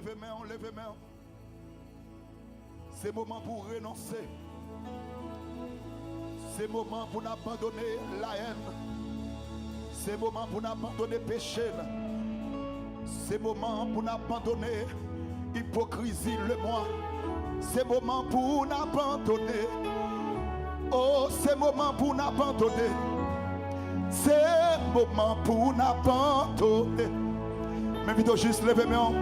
levez main, levez main. C'est moment pour renoncer. C'est moment pour abandonner la haine. C'est moment pour abandonner le péché. C'est moment pour abandonner l'hypocrisie, le moi. C'est moment pour abandonner. Oh, c'est moment pour abandonner. C'est moment pour abandonner. Mais vite juste, levez-moi.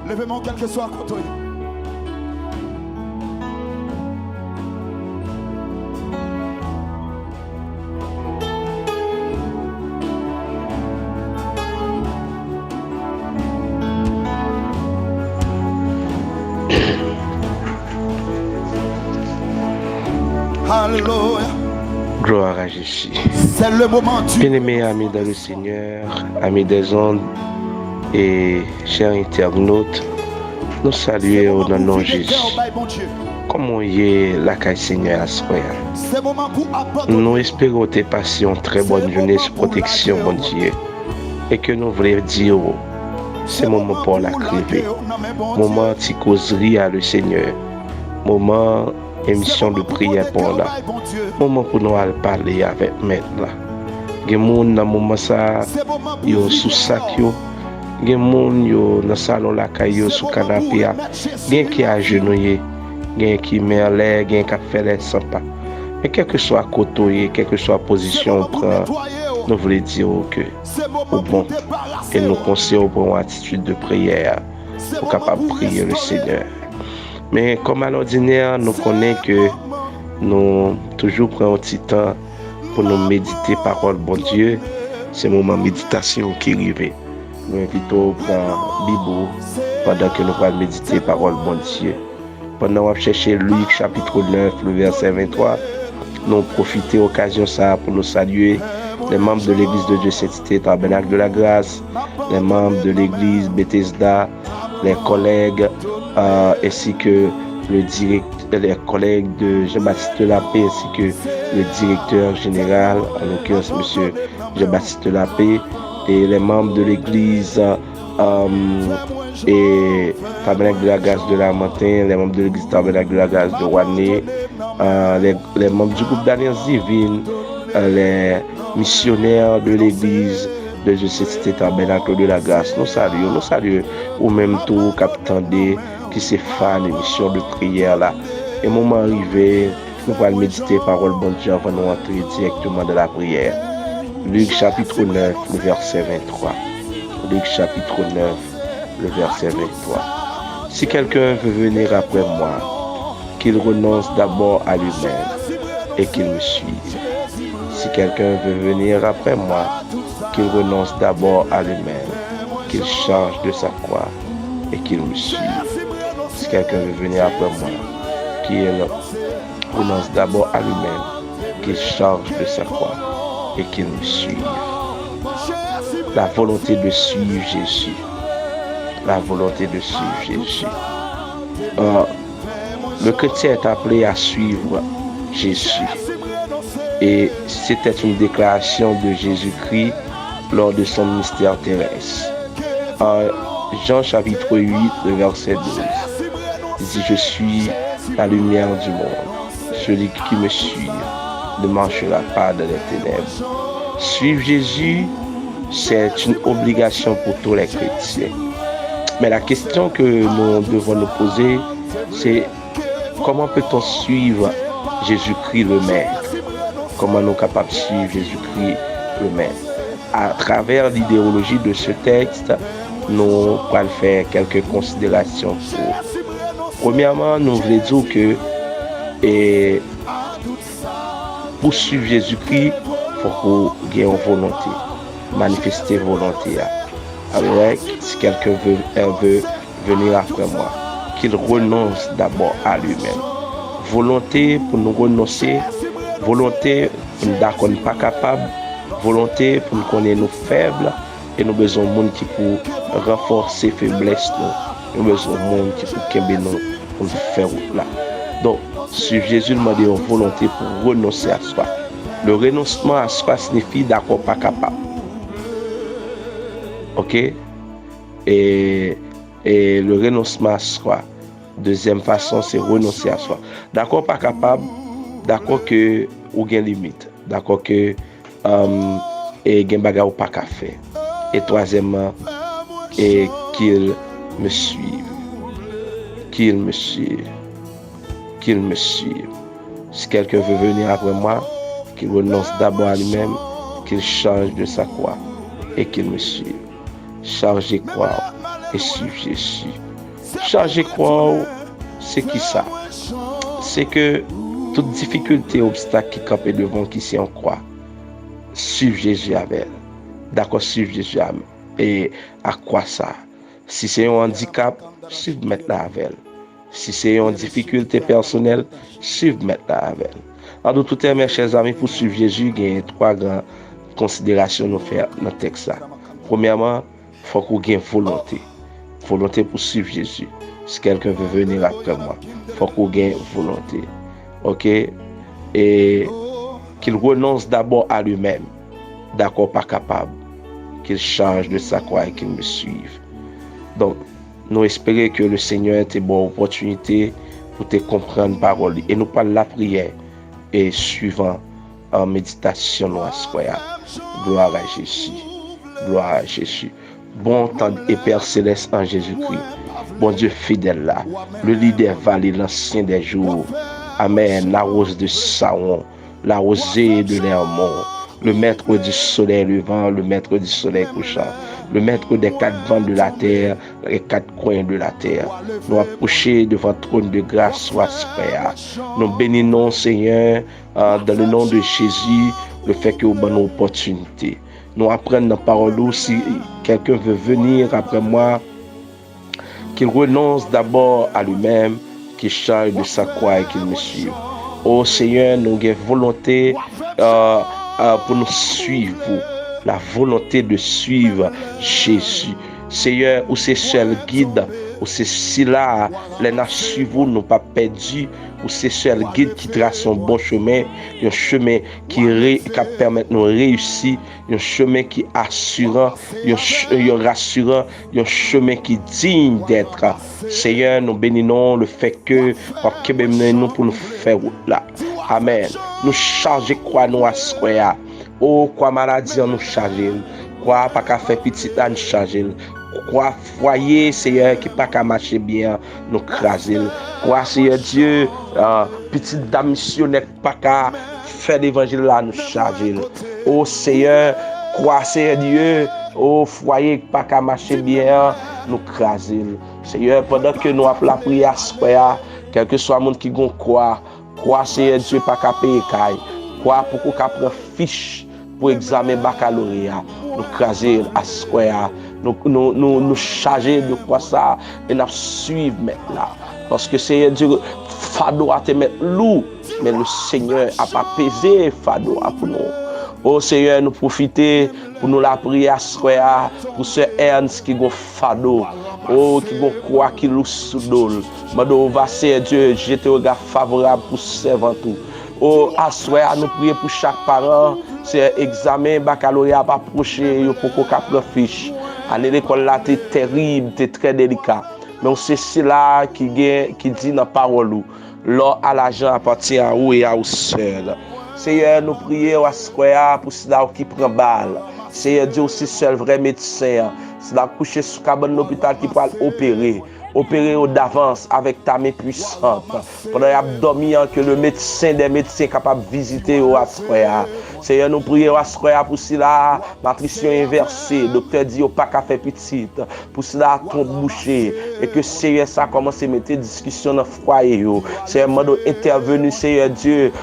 Levez-moi quel que soit à côté. Alléluia. Gloire à Jésus. C'est le moment du... Bien-aimés amis dans le Seigneur, amis des ondes et chers internautes, nous saluons au nom de Jésus. Comment y est la caille Seigneur à soi? Nous espérons tes passions, très bonne jeunesse, protection, bon Dieu. Et que nous voulons dire, c'est moment pour la criver. Moment de causerie à le Seigneur. Moment émission de prière pour là. Moment pour nous aller parler avec maître là. Gen moun nan moment ça yo sous sac yo. Gen moun yo dans salon la caillou sous canapé a. Gen qui agenouillé, gen qui met en l'air, gen qui fait les sympa. Mais quel que soit côté, quelle que soit position on prend, nous voulons dire que au bon et nous conseillons pour une attitude de prière pour capable prier le Seigneur. Mais comme à l'ordinaire, nous connaissons que nous toujours prenons un petit temps pour nous méditer parole bon Dieu. C'est le moment de méditation qui arrive. Nous invitons à prendre Bible pendant que nous allons méditer parole bon Dieu. Pendant qu'on va chercher Luc chapitre 9, le verset 23, nous profitons de l'occasion ça pour nous saluer les membres de l'église de Dieu Saint-Tité, Tabernacle de la Grâce, les membres de l'église Bethesda, les collègues ainsi que les collègues de Jean-Baptiste Lapé ainsi que le directeur général, en l'occurrence M. Jean-Baptiste Lapé, et les membres de l'église et Tabernacle de la Grâce de Lamentin, les membres de l'église Tabernacle de la Grâce de Rouané, les membres du groupe d'Alliance Divine, les missionnaires de l'église de Saint-Tité Tabernacle de la Grâce. Nous saluons ou même tout capitaine qui s'est fait l'émission de prière là. Et moment arrivé, nous allons méditer parole bon Dieu avant de nous entrer directement dans la prière. Luc chapitre 9, le verset 23. Luc chapitre 9, le verset 23. Si quelqu'un veut venir après moi, qu'il renonce d'abord à lui-même et qu'il me suive. Si quelqu'un veut venir après moi, qu'il renonce d'abord à lui-même, qu'il change de sa croix et qu'il me suive. Si quelqu'un veut venir après moi, qu'il renonce d'abord à lui-même, qu'il change de sa croix et qu'il me suive. La volonté de suivre Jésus. La volonté de suivre Jésus. Le chrétien est appelé à suivre Jésus. Et c'était une déclaration de Jésus-Christ lors de son ministère terrestre. Jean chapitre 8, le verset 12. Il dit, je suis la lumière du monde. Celui qui me suit ne marchera pas dans les ténèbres. Suivre Jésus, c'est une obligation pour tous les chrétiens. Mais la question que nous devons nous poser, c'est comment peut-on suivre Jésus-Christ le Maître? Comment nous sommes capables de suivre Jésus-Christ le Maître? À travers l'idéologie de ce texte, nous allons faire quelques considérations. Premièrement, nous voulons dire que pour suivre Jésus-Christ, il faut qu'il y ait une volonté, manifester volonté. Avec, si quelqu'un veut venir après moi, qu'il renonce d'abord à lui-même. Volonté pour nous renoncer, volonté pour nous dire qu'on n'est pas capable, volonté pour nous connaître nos faibles, et nous avons besoin de monde qui pour renforcer faiblesse nous avons besoin de monde qui pour qu'aimer nous pour nous faire là. Donc, suivre Jésus demande une volonté pour renoncer à soi. Le renoncement à soi signifie d'accord pas capable. Ok? Et Et le renoncement à soi. Deuxième façon, c'est renoncer à soi. D'accord, pas capable. D'accord que ou gen limite. D'accord que et gen baga ou pas qu'à faire. Et troisièmement, et qu'il me suive. Qu'il me suive. Qu'il me suive. Si quelqu'un veut venir après moi, qu'il renonce d'abord à lui-même, qu'il change de sa croix et qu'il me suive. Chargez croix et suivre Jésus. Chargez croix, c'est qui ça? C'est que toute difficulté, obstacle qui campe devant qui c'est en croix, suivre Jésus avec elle. D'accord, suivre Jésus et à quoi ça? Si c'est un handicap, suivre maintenant avec elle. Si c'est une difficulté personnelle, suivre maintenant avec elle. En tout cas, mes chers amis, pour suivre Jésus, il y a trois grandes considérations nous faire dans le texte. Premièrement, il faut qu'on ait une volonté. Volonté pour suivre Jésus. Si quelqu'un veut venir après moi, il faut qu'on ait une volonté. Ok? Et qu'il renonce d'abord à lui-même. D'accord, pas capable. Qu'il change de sa croix et qu'il me suive. Donc, nous espérons que le Seigneur ait une bonne opportunité pour te comprendre la parole. Et nous parlons la prière. Et suivant en méditation, nous assoyons. Gloire à Jésus. Gloire à Jésus. Bon temps et Père Céleste en Jésus-Christ. Bon Dieu fidèle là. Le lit des vallées, l'ancien des jours. Amen. La rose de Saron. La rosée de l'Hermon. Le maître du soleil levant. Le maître du soleil couchant. Le maître des quatre vents de la terre, les quatre coins de la terre. Nous approcher devant le trône de grâce, soit frère. Nous bénissons, Seigneur, dans le nom de Jésus, le fait que vous avez une opportunité. Nous apprenons la parole, si quelqu'un veut venir après moi, qu'il renonce d'abord à lui-même, qu'il change de sa croix et qu'il me suive. Oh Seigneur, nous avons volonté pour nous suivre. La volonté de suivre Jésus. Seigneur, où c'est seul guide, où c'est si là, les nations n'ont pas perdu, où c'est seul guide qui trace un bon chemin, un chemin qui permet de nous réussir, un chemin qui est assurant, un rassurant, un chemin qui est digne d'être. Seigneur, nous bénissons le fait que nous pour nous faire là. Amen. Nous charger quoi nous à soi. Oh, quoi maladie nous charger, quoi pas qu'à faire petit nous charger, quoi foyer Seigneur qui pas qu'à marcher bien nous craser, quoi Seigneur Dieu petite dame missionnaire pas qu'à faire l'évangile là nous charger. Oh Seigneur, quoi Seigneur Dieu, oh foyer pas qu'à marcher bien nous craser. Seigneur, pendant que nous appelons la prière soir, quel que soit le monde qui gon quoi Seigneur Dieu pas qu'à payer caille, quoi pour qu'on prenne fiche pour examen baccalauréat, nous craser à square, nous charger de quoi ça et nous suivre maintenant. Parce que Seigneur Dieu, fardeau à te mettre lourd, mais le Seigneur a pas pesé fardeau pour nous. Oh Seigneur, nous profiter pour nous la prier à square pour ce Ernst qui gon fardeau, oh qui gon quoi qui lou soudol. Mando va Seigneur Dieu, jeter regard favorable pour servant tout. Oh, à square nous prier pour chaque parent. C'est examen baccalauréat pas approché pour qu'on prenne fiche. Année l'école là c'est terrible, c'est très délicat. Mais c'est cela qui dit dans parole l'or à l'argent appartient à vous et à vous seul. Seigneur, nous prions à square pour cela qui prend balle. Seigneur Dieu aussi seul vrai médecin. C'est la coucher sous cabane l'hôpital qui peut opérer d'avance avec ta main puissante. Pendant l'abdomen que le médecin des médecins capable de visiter au Ascoya. Seigneur, nous prions à Ascoya pour cela, matrition inversée. Docteur dit au pas qu'à faire petite. Pour cela, trompe bouchée. Et que Seigneur, ça commence à mettre discussion dans le foyer. Seigneur, nous intervenu, Seigneur Dieu,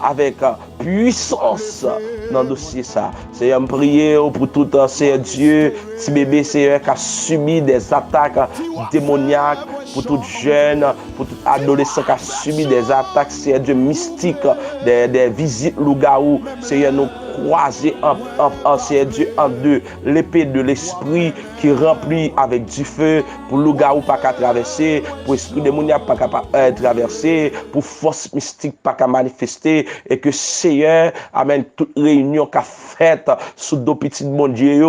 avec puissance dans le dossier ça. Seigneur, prier pour tout Seigneur Dieu, petit bébé Seigneur qui a subi des attaques démoniaques, pour tout jeune, pour tout adolescent qui a subi des attaques Seigneur Dieu mystiques, des visites loup-garou. Seigneur, nous croiser Seigneur Dieu en deux l'épée de l'esprit qui remplit avec du feu pour loup-garou pas qu'à traverser, pour esprit démoniaque pas qu'à traverser, pour force mystique pas qu'à manifester, et que Seigneur amène toute réunion qu'a faite sous deux petits bon Dieu,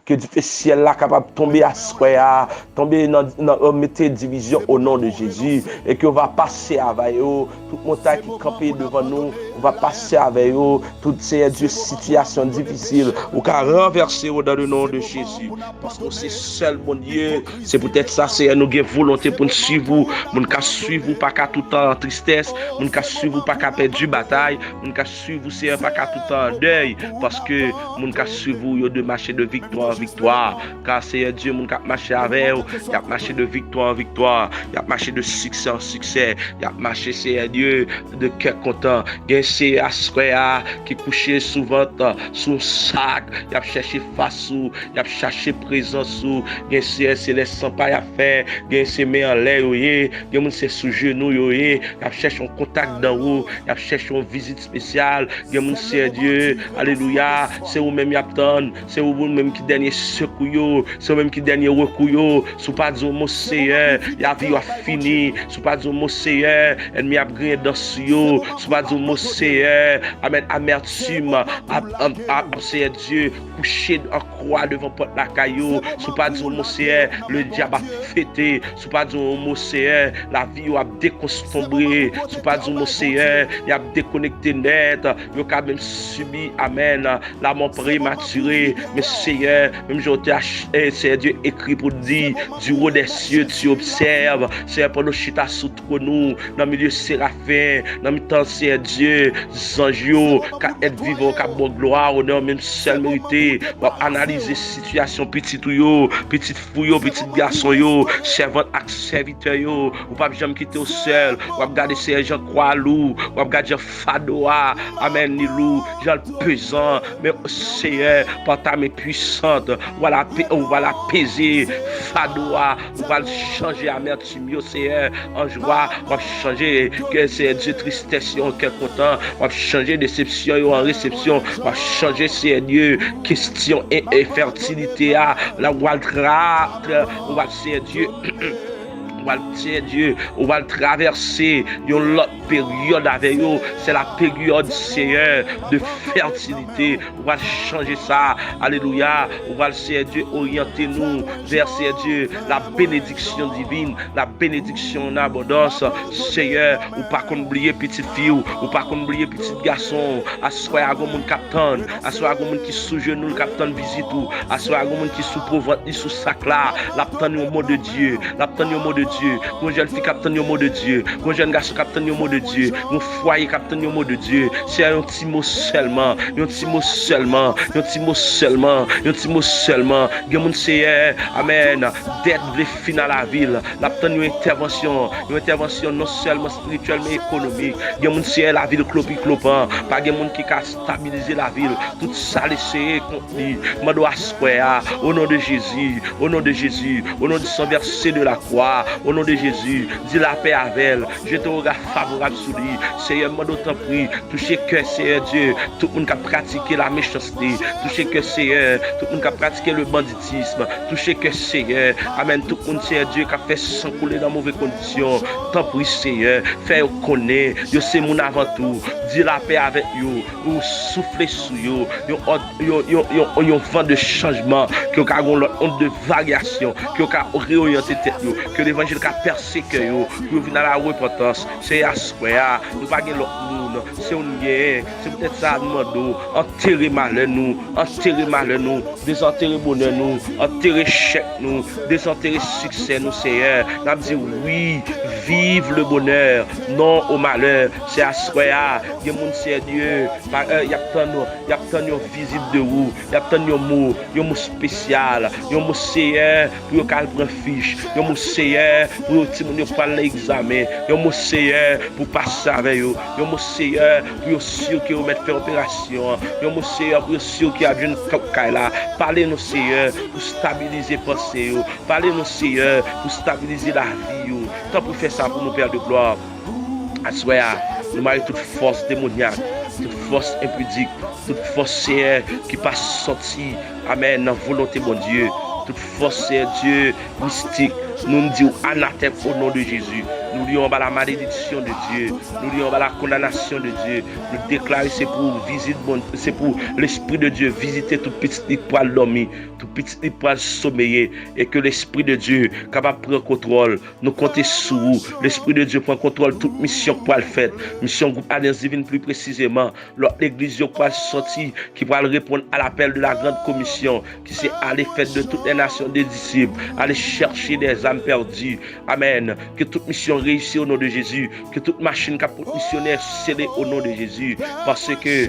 que du ciel là capable de tomber à square, tomber dans mettre division au nom de Jésus, et que on va passer avec eux, toute montagne qui campait devant nous, on va passer avec eux, toute Seigneur Dieu situation difficile, ou qu'à renverser dans le nom de Jésus, parce que c'est seul bon Dieu, c'est peut-être ça, Seigneur, nous avons volonté pour nous suivre, nous ne suivre pas qu'à tout temps en tristesse, nous ne suivre pas qu'à perdre du bataille, nous ne suivre Seigneur pas qu'à tout temps en deuil, parce que nous ne suivre de marcher de victoire en victoire, car Seigneur Dieu, nous ne marcher avec eux, il y a marché de victoire en victoire, il y a marché de succès en succès, il y a marché Seigneur Dieu de cœur content, il y a c'est Asquea qui couchait souvent sous sac, il a cherché face il a cherché présence il c'est les sans pas à faire, il c'est met en l'air il c'est sous genou il a cherché un contact d'en haut, il a cherché une visite spéciale, il c'est Dieu, alléluia, c'est vous même y attend, c'est vous même qui dernier secours, c'est vous même qui dernier recours, sous pas dire mot Seigneur, la vie a fini, sous pas dire mot Seigneur, ennemi a gré dans sous pas dire mot Seigneur, amen, amertume, Seigneur Dieu, couché en croix devant porte la caillou, sous pas dire mot Seigneur, le diable a fêté, sous pas dire mot Seigneur, la vie a déconsombré, sous pas dire mot Seigneur, il a déconnecté net, il a même subi, amen, la mort prématurée, mais Seigneur, même j'ai été Seigneur Dieu écrit pour dire, du haut des cieux tu observes, Seigneur, pendant que chita sous nous, dans le milieu séraphin, dans le temps Seigneur Dieu, Zanjio, qu'à être vivant, qu'à bon gloire, honneur, même seul mérité, pour analyser situation petite yo, petite fouille, petit garçon yo, servante ak serviteur yo, ou pas jamais quitter au seul, ou pas garder ces gens croix loup, ou pas garder fadoa, amen ni loup, Jean pesant, mais Seigneur, par ta main puissante, on va la peser, fadoa, on va changer amertume, Seigneur, en joie, on va changer que c'est Dieu tristesse en quel content, on va changer déception en réception, on va changer Seigneur question et infertilité la on va Seigneur Dieu Dieu, on va le traverser une autre période avec eux, c'est la période Seigneur de fertilité, on va changer ça, alléluia, on va le Seigneur Dieu orienter nous vers Seigneur Dieu, la bénédiction divine, la bénédiction en abondance, Seigneur, ou pas qu'on oublier petite fille, ou pas qu'on oublier petit garçon, à soi à mon capitaine, à soi à mon qui sous genou le capitaine visite ou, à soi à mon qui sous pauvre, sous sac là, l'abtenir au mot de Dieu, l'abtenir au mot de Dieu, mon jeune fille capitaine au mot de Dieu, mon jeune garçon capitaine au mot de Dieu, mon foyer capitaine au mot de Dieu, c'est un petit mot seulement, un petit mot seulement, un petit mot seulement, un petit mot seulement, que mon Seigneur, amen, d'aide les fins à la ville, l'abtenir une intervention non seulement spirituelle mais économique, que mon Seigneur la ville clopi clopant, pas que mon qui a stabilisé la ville, tout ça laissé contenu, mando asquea, au nom de Jésus, au nom de Jésus, au nom de son verset de la croix, au nom de Jésus, dis la paix avec elle. Je te regarde favorable sur lui. Seigneur, moi d'autant prie. Touchez que Seigneur Dieu, tout le monde qui a pratiqué la méchanceté. Touchez que Seigneur, tout le monde qui a pratiqué le banditisme. Touchez que Seigneur, amen. Tout le monde, Seigneur Dieu, qui a fait sans couler dans mauvaises conditions. Tant prie, Seigneur, fais connaître. Yo c'est mon avant tout. Dis la paix avec yo. Ou soufflez sur yo. Yo vent de changement. Que vous avez l'autre honte de variation. Que vous avez réorienté tête yo. Que l'évangile a persécuté yo. Que vous venez à la repentance. C'est à soi. Nous pas l'autre monde. C'est un guerre. C'est peut-être ça nous demandons. Enterrer malheur nous. Enterrer malheur nous. Désenterrer bonheur nous. Enterrer chèque nous. Désenterrer succès nous, Seigneur. Nous avons dit oui. Vive le bonheur. Non au malheur. C'est à soi. Il y a mon Dieu. Il y a tant de visite de vous. Il y a tant de mots. Il y a un mot spécial. Il y a un mot Seigneur. Pour qu'on prenne fiche. Il y a un mot Seigneur. Pour que vous parlez l'examen. Il y a un mot Seigneur. Pour passer avec vous. Il y a un mot Seigneur. Pour sûr que vous mettez faire opération. Il y a un mot Seigneur. Pour sûr qu'il y a une cocaïne là. Parlez-nous Seigneur. Pour stabiliser pensée. Parlez-nous Seigneur. Pour stabiliser la vie. Tant pour faire ça pour nous Père de gloire. Assoya, Nous marions toute force démoniaque, toute force impudique, toute force, Seigneur, qui passe sortir, amen, dans volonté, mon Dieu. Toute force, Seigneur Dieu, mystique, nous disons anathème au nom de Jésus. Nous lions la malédiction de Dieu. Nous lions la condamnation de Dieu. Nous déclarons c'est pour visite, c'est pour l'Esprit de Dieu visiter tout petit lit pour dormir, tout petit lit pour sommeiller, et que l'Esprit de Dieu capable de prendre contrôle. Nous comptons sur vous. L'Esprit de Dieu prend contrôle de toute mission pour le faire. Mission groupe Alliance Divine plus précisément. L'église pour sortir, qui va répondre à l'appel de la grande commission, qui c'est aller faire de toutes les nations des disciples, aller chercher des âmes perdues. Amen. Que toute mission réussisse au nom de Jésus. Que toute machine capot missionnaire scellée au nom de Jésus. Parce que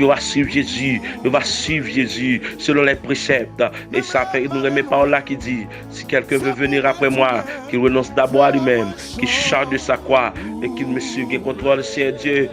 va suivre Jésus. Il va suivre Jésus selon les préceptes. Et ça fait nous remet paroles là qui dit, si quelqu'un veut venir après moi, qu'il renonce d'abord à lui-même, qu'il charge de sa croix et qu'il me suive, qu'il contrôle, c'est Dieu,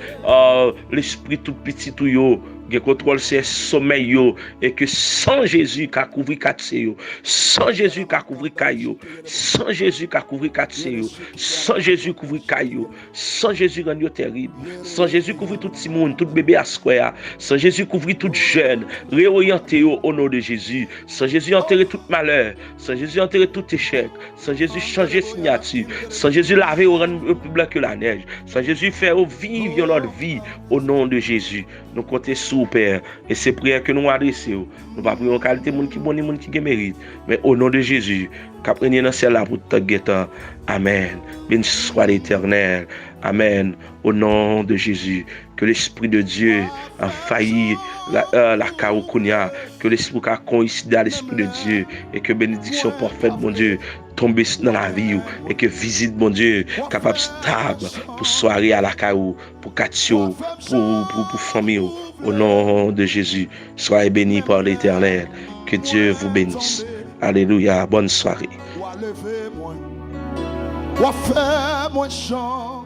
l'esprit tout petit tout yo. Qui contrôle ses sommeils yo, et que sans Jésus qui a couvert 4 yo, sans Jésus qui a couvert caillou, sans Jésus qui a couvert 4 yo, sans Jésus couvrir caillou, sans Jésus rend yo terrible, sans Jésus couvrir tout le monde, tout bébé à square, sans Jésus couvrir tout jeune, réorienter au nom de Jésus, sans Jésus enterrer tout malheur, sans Jésus enterrer tout échec, sans Jésus changer signature, sans Jésus laver au rendre plus blanc que la neige, sans Jésus faire vivre notre vie au nom de Jésus. Nous comptons sur Père, et c'est prière que nous adressons. Nous ne pas prier en qualité de monde qui bon et monde qui mérite, mais au nom de Jésus, qu'après dans celle-là pour te guetter. Amen. Béni soit l'Éternel. Amen. Au nom de Jésus, que l'Esprit de Dieu a failli la Kaokounia, que l'Esprit a coïncidé à l'Esprit de Dieu, et que bénédiction parfaite, mon Dieu, tombe dans la vie, et que visite, mon Dieu, capable stable pour soirée à la Kaou, pour Katio, pour famille. Au nom de Jésus, soyez bénis par l'Éternel. Que Dieu vous bénisse. Alléluia. Bonne soirée. Ou à lever moins, ou à faire moins chant.